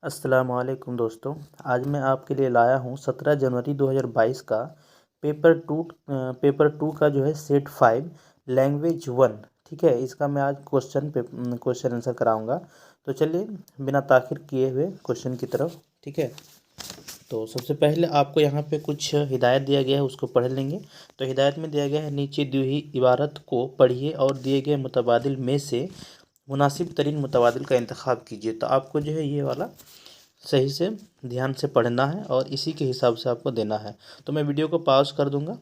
अस्सलामुअलैकुम दोस्तों। आज मैं आपके लिए लाया हूँ 17 जनवरी 2022 का पेपर टू का जो है सेट 5 लैंग्वेज 1। ठीक है, इसका मैं आज क्वेश्चन आंसर कराऊंगा। तो चलिए बिना ताख़िर किए हुए क्वेश्चन की तरफ। ठीक है, तो सबसे पहले आपको यहाँ पे कुछ हिदायत दिया गया है, उसको पढ़ लेंगे। तो हिदायत में दिया गया है, नीचे दी हुई इबारत को पढ़िए और दिए गए मुतबादिल में से मुनासिब तरीन मुतबादिल का इंतखाब कीजिए। तो आपको जो है ये वाला सही से ध्यान से पढ़ना है और इसी के हिसाब से आपको देना है। तो मैं वीडियो को पॉज कर दूंगा,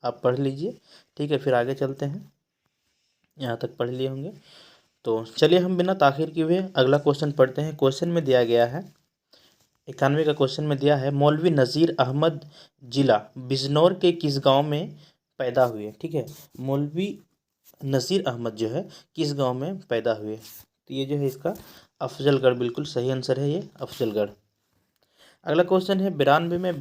आप पढ़ लीजिए। ठीक है, फिर आगे चलते हैं। यहाँ तक पढ़ लिए होंगे तो चलिए हम बिना ताख़िर किए हुए अगला क्वेश्चन पढ़ते हैं। क्वेश्चन में दिया गया है 91 का क्वेश्चन में दिया है, मौलवी नज़ीर अहमद जिला बिजनौर के किस गांव में पैदा हुए। ठीक है, मौलवी नज़ीर अहमद जो है किस गांव में पैदा हुए। तो ये जो है इसका अफजलगढ़ बिल्कुल सही आंसर है, ये अफजलगढ़। अगला क्वेश्चन है 92 में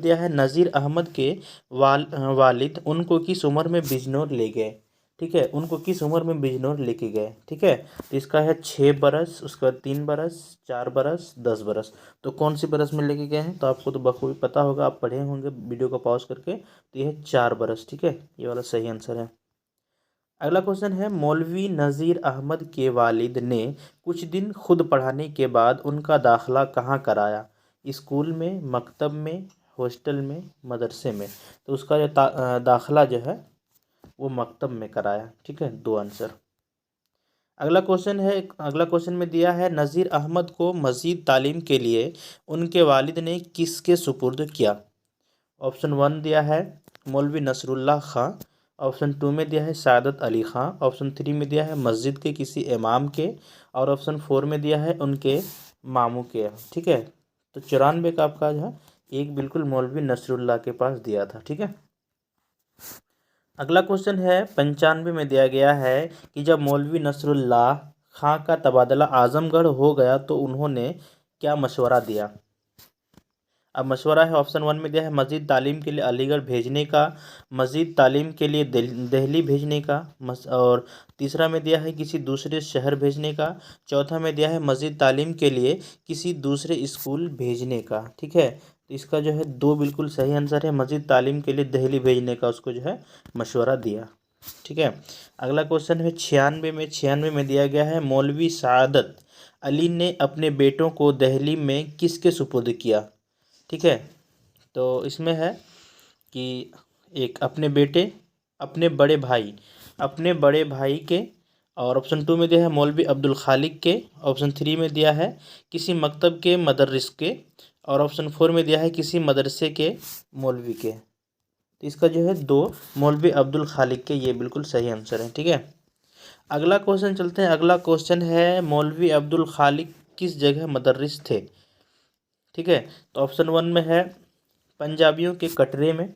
दिया है, नज़ीर अहमद के वालिद उनको किस उम्र में बिजनौर ले गए। ठीक है, उनको किस उम्र में बिजनौर लेके गए। ठीक है, तो इसका है 6 बरस, उसके बाद 3 बरस, 4 बरस, 10 बरस। तो कौन सी बरस में लेके गए हैं, तो आपको तो बखूबी पता होगा, आप पढ़े होंगे वीडियो को पॉज करके। तो ये है 4 बरस। ठीक है, ये वाला सही आंसर है। अगला क्वेश्चन है, मौलवी नज़ीर अहमद के वालिद ने कुछ दिन खुद पढ़ाने के बाद उनका दाखिला कहाँ कराया। स्कूल में, मकतब में, हॉस्टल में, मदरसे में। तो उसका जो दाखिला जो है वो मकतब में कराया। ठीक है, 2 आंसर। अगला क्वेश्चन में दिया है, नज़ीर अहमद को मज़ीद तालीम के लिए उनके वालिद ने किसके सुपुर्द किया। ऑप्शन 1 दिया है मौलवी नसरुल्लाह खां, ऑप्शन 2 में दिया है सादत अली खां, ऑप्शन 3 में दिया है मस्जिद के किसी इमाम के, और ऑप्शन 4 में दिया है उनके मामू के। ठीक है, तो 94 का आपका जो है एक बिल्कुल मौलवी नसरुल्लाह के पास दिया था। ठीक है, अगला क्वेश्चन है 95 में दिया गया है कि जब मौलवी नसरुल्लाह खां का तबादला आजमगढ़ हो गया तो उन्होंने क्या मशवरा दिया। अब मशवरा है, ऑप्शन 1 में दिया है मज़ीद तालीम के लिए अलीगढ़ भेजने का, मज़ीद तालीम के लिए दिल्ली भेजने का, और तीसरा में दिया है किसी दूसरे शहर भेजने का, चौथा में दिया है मज़ीद तालीम के लिए किसी दूसरे स्कूल भेजने का। ठीक है, तो इसका जो है 2 बिल्कुल सही आंसर है, मज़ीद तालीम के लिए दिल्ली भेजने का उसको जो है मशवरा दिया। ठीक है, अगला क्वेश्चन है 96 में दिया गया है, मौलवी सादत अली ने अपने बेटों को दिल्ली में किसके सुपुर्द किया। ठीक है, तो इसमें है कि एक अपने बेटे, अपने बड़े भाई के, और ऑप्शन 2 में दिया है मौलवी अब्दुल खालिक के, ऑप्शन 3 में दिया है किसी मकतब के मदरस के, और ऑप्शन 4 में दिया है किसी मदरसे के मौलवी के। तो इसका जो है 2 मौलवी अब्दुल खालिक के, ये बिल्कुल सही आंसर है। ठीक है, अगला क्वेश्चन चलते हैं। अगला क्वेश्चन है, मौलवी अब्दुल खालिक किस जगह मदरस थे। ठीक है, तो ऑप्शन 1 में है पंजाबियों के कटरे में,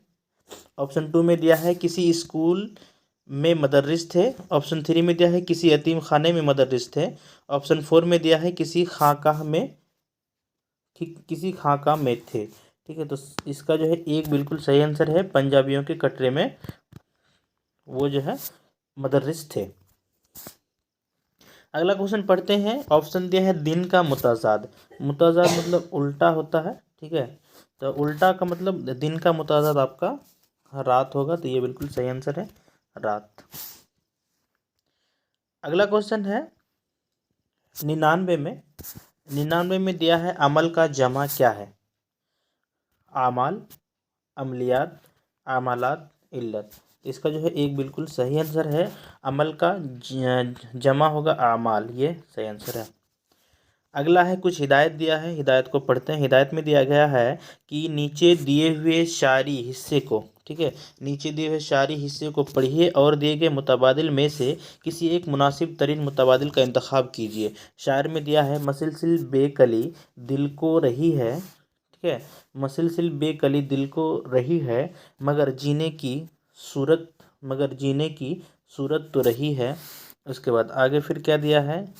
ऑप्शन 2 में दिया है किसी स्कूल में मदरस थे, ऑप्शन 3 में दिया है किसी यतीम खाने में मदरस थे, ऑप्शन 4 में दिया है किसी खाका में थे। ठीक है, तो इसका जो है एक बिल्कुल सही आंसर है, पंजाबियों के कटरे में वो जो है मदरस थे। अगला क्वेश्चन पढ़ते हैं। ऑप्शन दिया है दिन का मुताजाद मतलब उल्टा होता है। ठीक है, तो उल्टा का मतलब दिन का मुताजाद आपका रात होगा, तो ये बिल्कुल सही आंसर है, रात। अगला क्वेश्चन है 99 में दिया है, अमल का जमा क्या है। आमाल, अमलियात, आमालात, इल्लत। इसका जो है एक बिल्कुल सही आंसर है, अमल का जमा होगा आमाल, ये सही आंसर है। अगला है कुछ हिदायत दिया है, हिदायत को पढ़ते हैं। हिदायत में दिया गया है कि नीचे दिए हुए शायरी हिस्से को, ठीक है, नीचे दिए हुए शायरी हिस्से को पढ़िए और दिए गए मुतबादिल में से किसी एक मुनासिब तरीन मुतबादिल का इंतखाब कीजिए। शायर में दिया है, मसलसिल बेकली दिल को रही है। ठीक है, मसलसिल बेकली दिल को रही है, मगर जीने की सूरत तो रही है। उसके बाद आगे फिर क्या दिया है,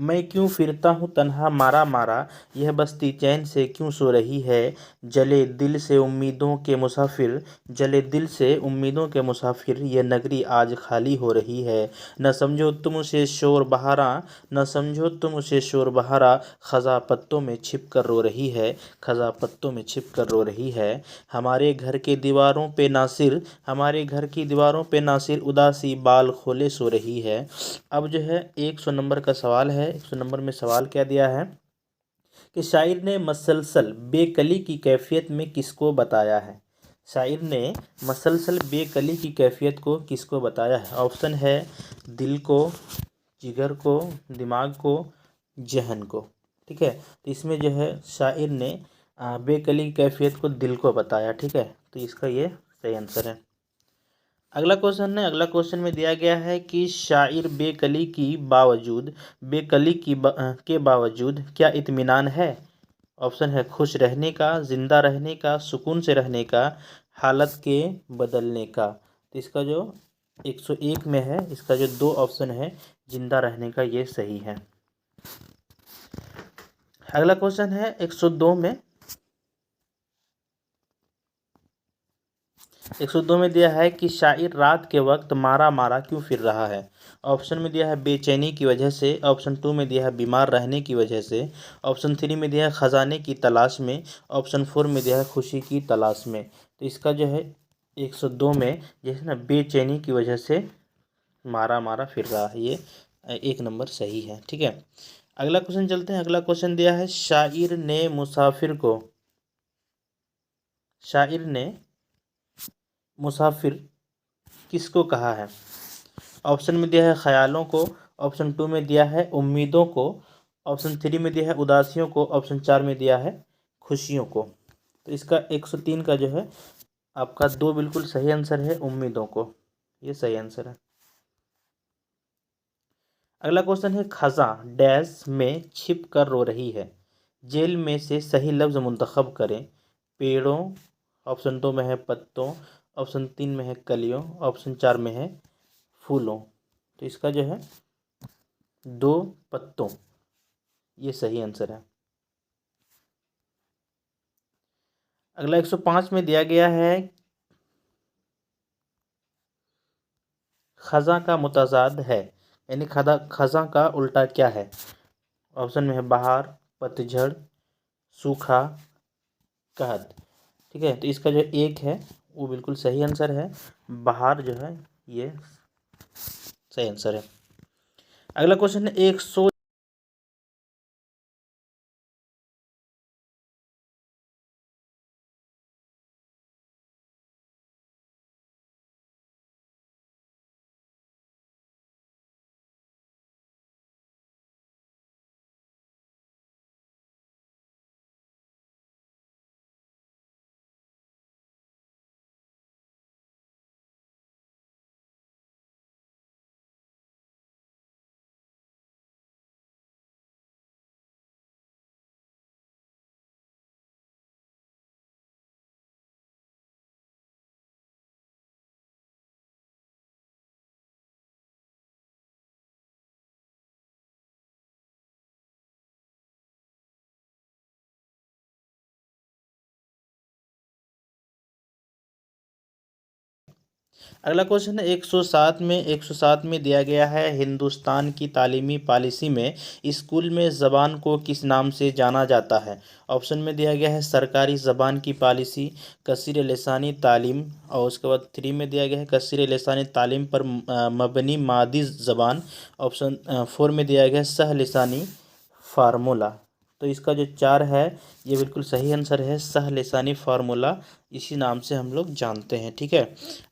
मैं क्यों फिरता हूँ तन्हा मारा मारा, यह बस्ती चैन से क्यों सो रही है। जले दिल से उम्मीदों के मुसाफिर, जले दिल से उम्मीदों के मुसाफिर, यह नगरी आज खाली हो रही है। न समझो तुम उसे शोर बहारा, न समझो तुम उसे शोर बहारा, खज़ा पत्तों में छिप कर रो रही है, खज़ा पत्तों में छिप कर रो रही है। हमारे घर के दीवारों पे नासिर, हमारे घर की दीवारों पे नासिर उदासी बाल खोले सो रही है। अब जो है 100 नंबर का सवाल है। 100 नंबर में सवाल क्या दिया है कि शायर ने मसलसल बेकली की कैफियत में किसको बताया है। शायर ने मसलसल बेकली की कैफियत को किसको बताया है। ऑप्शन है दिल को, जिगर को, दिमाग को, जहन को। ठीक है, तो इसमें जो है शायर ने बेकली की कैफियत को दिल को बताया। ठीक है, तो इसका ये सही आंसर है। अगला क्वेश्चन है। अगला क्वेश्चन में दिया गया है कि शायर बेकली की बावजूद, बेकली की के बावजूद क्या इत्मीनान है। ऑप्शन है खुश रहने का, जिंदा रहने का, सुकून से रहने का, हालत के बदलने का। तो इसका जो 101 में है, इसका जो 2 ऑप्शन है जिंदा रहने का, ये सही है। अगला क्वेश्चन है 102 में। 102 में दिया है कि शायर रात के वक्त मारा मारा क्यों फिर रहा है। ऑप्शन में दिया है बेचैनी की वजह से, ऑप्शन 2 में दिया है बीमार रहने की वजह से, ऑप्शन 3 में दिया है खजाने की तलाश में, ऑप्शन 4 में दिया है खुशी की तलाश में। तो इसका जो है 102 में जैसे ना बेचैनी की वजह से मारा मारा फिर रहा है, ये 1 नंबर सही है। ठीक है, अगला क्वेश्चन चलते हैं। अगला क्वेश्चन दिया है शायर ने मुसाफिर को, शायर ने मुसाफिर किसको कहा है। ऑप्शन में दिया है ख्यालों को, ऑप्शन 2 में दिया है उम्मीदों को, ऑप्शन 3 में दिया है उदासियों को, ऑप्शन 4 में दिया है खुशियों को। तो इसका 103 का जो है आपका 2 बिल्कुल सही आंसर है, उम्मीदों को, ये सही आंसर है। अगला क्वेश्चन है खजा डैश में छिप कर रो रही है, जेल में से सही लफ्ज़ मुंतखब करें। पेड़ों, ऑप्शन 2 में है पत्तों, ऑप्शन 3 में है कलियों, ऑप्शन 4 में है फूलों। तो इसका जो है 2 पत्तों, ये सही आंसर है। अगला 105 में दिया गया है खजा का मुतजाद है, यानी खजा का उल्टा क्या है। ऑप्शन में है बहार, पतझड़, सूखा, कहत। ठीक है, तो इसका जो 1 है वो बिल्कुल सही आंसर है, बहार जो है ये सही आंसर है। अगला क्वेश्चन है 100। अगला क्वेश्चन है 107 में। 107 में दिया गया है हिंदुस्तान की तालीमी पॉलिसी में स्कूल में ज़बान को किस नाम से जाना जाता है। ऑप्शन में दिया गया है सरकारी ज़बान की पॉलिसी, कसीर लिसानी तालीम, और उसके बाद 3 में दिया गया है कसीर लिसानी तालीम पर मबनी मादी ज़बान, ऑप्शन 4 में दिया गया है सह लिसानी फार्मूला। तो इसका जो 4 है ये बिल्कुल सही आंसर है, सह लिसानी फार्मूला, इसी नाम से हम लोग जानते हैं। ठीक है,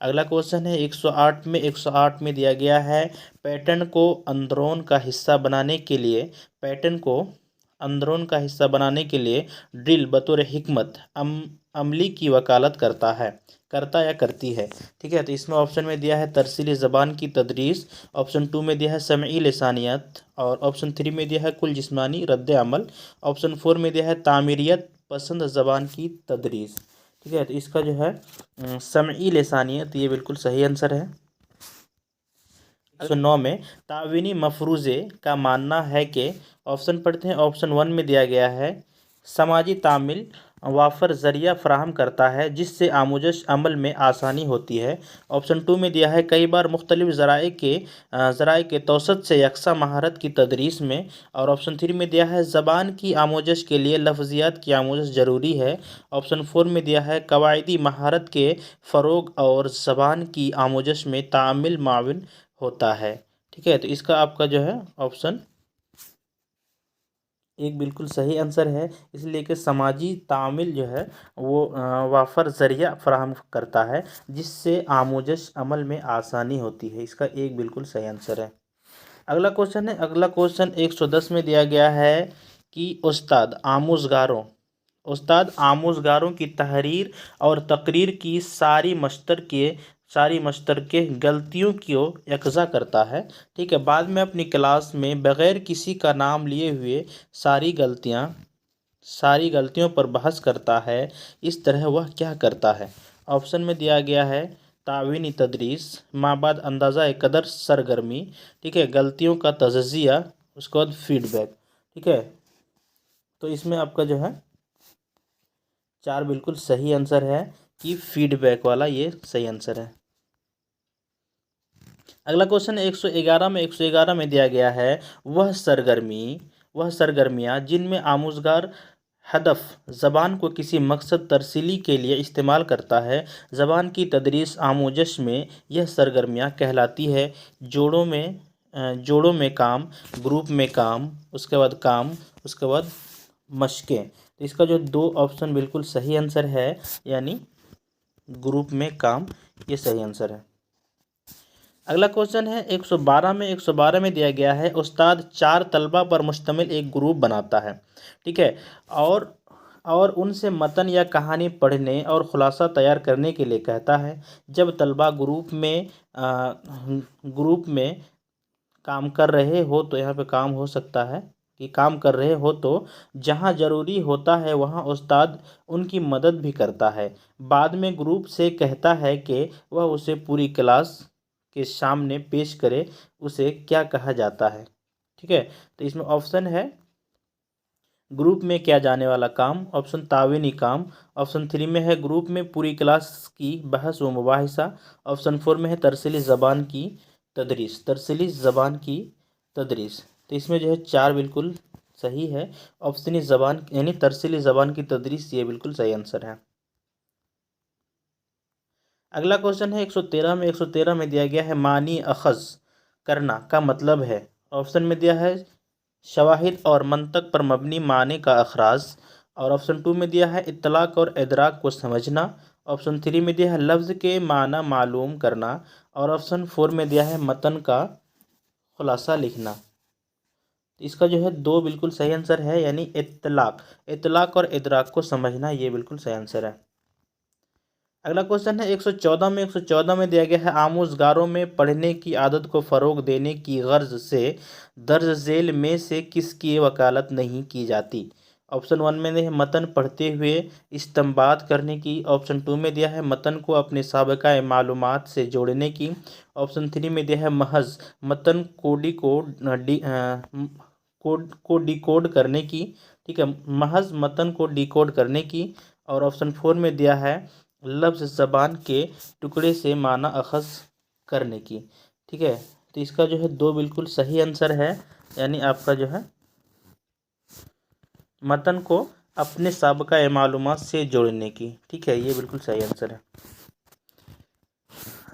अगला क्वेश्चन है 108 में। 108 में दिया गया है पैटर्न को अंदरून का हिस्सा बनाने के लिए, पैटर्न को अंदरून का हिस्सा बनाने के लिए ड्रिल बतौर हिकमत अमली की वकालत करता है, करता या करती है। ठीक है, तो इसमें ऑप्शन में दिया है तरसीली ज़बान की तदरीस, ऑप्शन 2 में दिया है समई लिसानियत, और ऑप्शन 3 में दिया है कुल जिस्मानी रद्द अमल, ऑप्शन 4 में दिया है तामीरियत पसंद ज़बान की तदरीस। ठीक है, तो इसका जो है समई लिसानियत, ये बिल्कुल सही आंसर है। 109 में तावीनी मफरूज़े का मानना है कि ऑप्शन पढ़ते हैं। ऑप्शन 1 में दिया गया है समाजी तामील वाफर ज़रिया फ़राहम करता है जिससे आमोजश अमल में आसानी होती है। ऑप्शन 2 में दिया है कई बार मुख्तलिफ ज़राए के तौसत से यकसा महारत की तदरीस में। और ऑप्शन 3 में दिया है ज़बान की आमोजश के लिए लफ्ज़ियात की आमोजश ज़रूरी है। ऑप्शन 4 में दिया है कवायदी महारत के फ़रोग़ और ज़बान की आमोजश में तामील माविन होता है। ठीक है, तो इसका आपका जो है ऑप्शन एक बिल्कुल सही आंसर है, इसलिए कि समाजी तामील जो है वो वाफर ज़रिया फ़राहम करता है जिससे आमोजश अमल में आसानी होती है। इसका एक बिल्कुल सही आंसर है। अगला क्वेश्चन है, अगला क्वेश्चन 110 में दिया गया है कि उस्ताद आमोज़गारों की तहरीर और तकरीर की सारी मश्तरके गलतियों को यकज़ा करता है। ठीक है, बाद में अपनी क्लास में बग़ैर किसी का नाम लिए हुए सारी गलतियों पर बहस करता है। इस तरह वह क्या करता है? ऑप्शन में दिया गया है तावीनी तदरीस, माबाद अंदाज़ा कदर सरगर्मी, ठीक है, गलतियों का तज़किया, उसके बाद फीडबैक। ठीक है, तो इसमें आपका जो है 4 बिल्कुल सही आंसर है कि फीडबैक वाला ये सही आंसर है। अगला क्वेश्चन 111 में दिया गया है वह सरगर्मियाँ जिनमें आमोज़गार हदफ ज़बान को किसी मकसद तरसीली के लिए इस्तेमाल करता है, ज़बान की तदरीस आमोजश में यह सरगर्मियाँ कहलाती है। जोड़ों में काम, ग्रुप में काम, उसके बाद मशकें। तो इसका जो 2 ऑप्शन बिल्कुल सही आंसर है, यानी ग्रुप में काम, ये सही आंसर है। अगला क्वेश्चन है 112 में दिया गया है उस्ताद 4 तलबा पर मुश्तमिल एक ग्रुप बनाता है। ठीक है, और उनसे मतन या कहानी पढ़ने और ख़ुलासा तैयार करने के लिए कहता है। जब तलबा ग्रुप में काम कर रहे हो, तो यहाँ पे काम हो सकता है कि काम कर रहे हो, तो जहाँ ज़रूरी होता है वहाँ उस्ताद उनकी मदद भी करता है। बाद में ग्रुप से कहता है कि वह उसे पूरी क्लास के सामने पेश करे, उसे क्या कहा जाता है? ठीक है, तो इसमें ऑप्शन है ग्रुप में किया जाने वाला काम, ऑप्शन तावीनी काम, ऑप्शन 3 में है ग्रुप में पूरी क्लास की बहस व मुबाहिसा, ऑप्शन 4 में है तरसीली ज़बान की तदरीस। तो इसमें जो है 4 बिल्कुल सही है। ऑप्शन ज़बान यानी तरसीली ज़बान की तदरीस, ये बिल्कुल सही आंसर है। अगला क्वेश्चन है 113 में दिया गया है मानी अखज़ करना का मतलब है। ऑप्शन में दिया है शवाहिद और मंतक पर मबनी माने का अखराज, और ऑप्शन 2 में दिया है इत्तलाक और इदराक को समझना, ऑप्शन 3 में दिया है लफ्ज़ के माना मालूम करना, और ऑप्शन 4 में दिया है मतन का खुलासा लिखना। तो इसका जो है 2 बिल्कुल सही आंसर है, यानी इत्तलाक और इदराक को समझना, ये बिल्कुल सही आंसर है। अगला क्वेश्चन है 114 में दिया गया है आमोज़गारों में पढ़ने की आदत को फ़रोग़ देने की गर्ज से दर्ज झेल में से किसकी वकालत नहीं की जाती? ऑप्शन 1 में है मतन पढ़ते हुए इस्तिंबात करने की, ऑप्शन 2 में दिया है मतन को अपने साबिक़ा मालूमात से जोड़ने की, ऑप्शन 3 में दिया है महज मतन को डिकोड करने की, ठीक है, महज मतन को डिकोड करने की, और ऑप्शन 4 में दिया है लफ्ज़ ज़बान के टुकड़े से माना अखज़ करने की। ठीक है, तो इसका जो है 2 बिल्कुल सही आंसर है, यानी आपका जो है मतन को अपने साबिक़ा मालूमात से जोड़ने की। ठीक है, ये बिल्कुल सही आंसर है।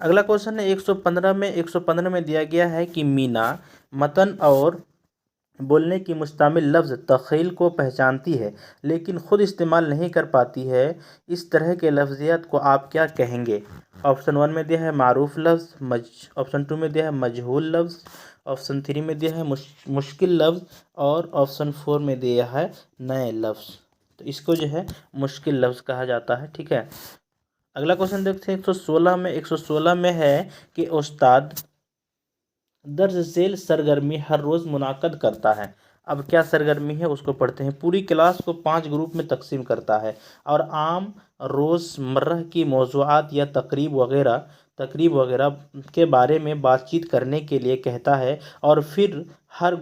अगला क्वेश्चन है 115 में दिया गया है कि मीना मतन और बोलने की मुश्तमिल लफ्ज़ तख़ील को पहचानती है लेकिन ख़ुद इस्तेमाल नहीं कर पाती है। इस तरह के लफ्ज़ियात को आप क्या कहेंगे? ऑप्शन 1 में दिया है मारूफ लफ्ज़, ऑप्शन 2 में दिया है मजहूल लफ्ज़, ऑप्शन 3 में दिया है मुश्किल लफ्ज़, और ऑप्शन 4 में दिया है नए लफ्ज़। तो इसको जो है मुश्किल लफ्ज़ कहा जाता है। ठीक है, अगला क्वेश्चन देखते हैं 116 में है कि उस्ताद दर्ज झेल सरगर्मी हर रोज़ मुनाकद करता है। अब क्या सरगर्मी है उसको पढ़ते हैं। पूरी क्लास को 5 ग्रुप में तकसीम करता है और आम रोज़मर्रा की मौज़ूआत या तकरीब वगैरह तकरीब वगैरह के बारे में बातचीत करने के लिए कहता है, और फिर हर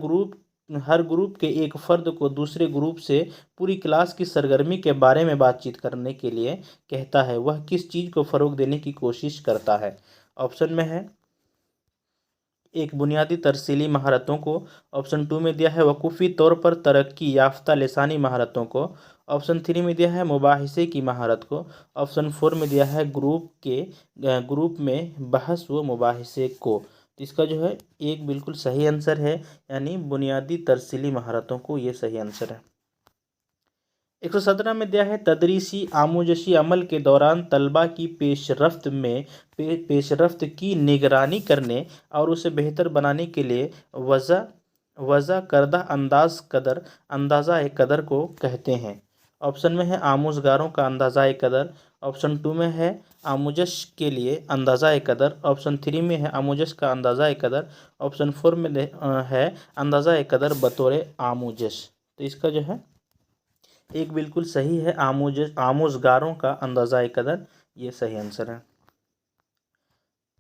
ग्रुप के एक फ़र्द को दूसरे ग्रुप से पूरी क्लास की सरगर्मी के बारे में बातचीत करने के लिए कहता है, वह किस चीज़ को फ़रोग देने की कोशिश करता है? ऑप्शन में है एक, बुनियादी तरसीली महारतों को। ऑप्शन 2 में दिया है वकूफ़ी तौर पर तरक्की याफ्ता लिसानी महारतों को। ऑप्शन 3 में दिया है मुबाहिसे की महारत को। ऑप्शन 4 में दिया है ग्रुप में बहस व मुबाहिसे को। तो इसका जो है एक बिल्कुल सही आंसर है, यानी बुनियादी तरसीली महारतों को, ये सही आंसर है। 117 में दिया है तदरीसी आमूजशी अमल के दौरान तलबा की पेशरफ्त की निगरानी करने और उसे बेहतर बनाने के लिए वज़ा करदा अंदाज़ा कदर को कहते हैं। ऑप्शन में है आमूज़गारों का अंदाज़ा कदर। ऑप्शन 2 में है आमूजश के लिए अंदाज़ा कदर। ऑप्शन 3 में है आमूजश का अंदाज़ा कदर। ऑप्शन 4 में है अंदाज़ा कदर बतौर आमूजश। तो इसका जो है एक बिल्कुल सही है, आमोज़गारों का अंदाज़ा कदर, ये सही आंसर है।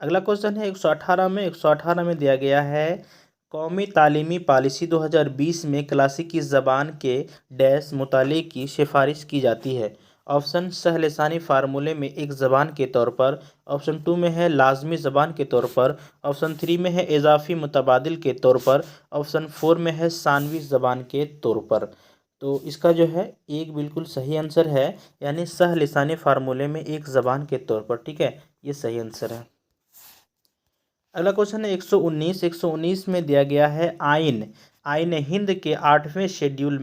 अगला क्वेश्चन है 118 में दिया गया है कौमी तालीमी पॉलिसी 2020 में क्लासिकी ज़बान के डैश मुताले की सिफारिश की जाती है। ऑप्शन सहलसानी फार्मूले में एक ज़बान के तौर पर। ऑप्शन 2 में है लाजमी ज़बान के तौर पर। ऑप्शन 3 में है इजाफ़ी मुतबादिल के तौर पर। ऑप्शन 4 में है सानवी ज़बान के तौर पर। तो इसका जो है एक बिल्कुल सही आंसर है, यानी सहलसानी फार्मूले में एक ज़बान के तौर पर। ठीक है, ये सही आंसर है। अगला क्वेश्चन है 119 में दिया गया है आइन हिंद के 8वें शेड्यूल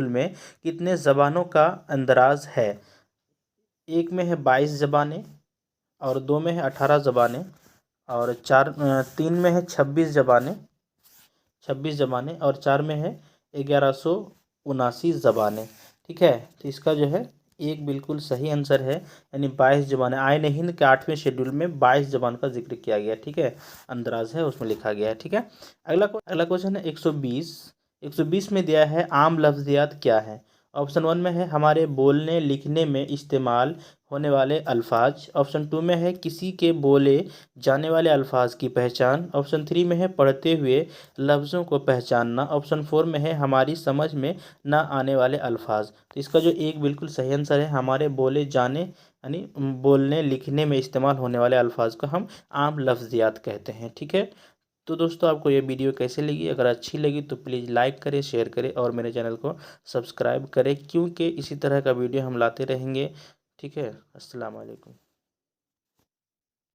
में कितने ज़बानों का अंदराज है? एक में है 22 ज़बानें, और 2 में है 18 ज़बानें, और 3 में है 26 ज़बानें, और 4 में है 1179 ज़बानें। ठीक है, तो इसका जो है एक बिल्कुल सही आंसर है, यानी 22 ज़बानें। आइन हिंद के 8वें शेड्यूल में 22 ज़बान का जिक्र किया गया। ठीक है, अंदराज है उसमें लिखा गया है। ठीक है, अगला क्वेश्चन है 120 में दिया है आम लफ्ज़ियात क्या है? ऑप्शन 1 में है हमारे बोलने लिखने में इस्तेमाल होने वाले अल्फाज। ऑप्शन 2 में है किसी के बोले जाने वाले अल्फाज की पहचान। ऑप्शन 3 में है पढ़ते हुए लफ्ज़ों को पहचानना। ऑप्शन 4 में है हमारी समझ में ना आने वाले अल्फाज। तो इसका जो एक बिल्कुल सही आंसर है, हमारे बोले जाने यानी बोलने लिखने में इस्तेमाल होने वाले अल्फाज को हम आम लफ्ज़ियात कहते हैं। ठीक है, तो दोस्तों आपको ये वीडियो कैसे लगी? अगर अच्छी लगी तो प्लीज़ लाइक करें, शेयर करें और मेरे चैनल को सब्सक्राइब करें, क्योंकि इसी तरह का वीडियो हम लाते रहेंगे। ठीक है, अस्सलाम वालेकुम।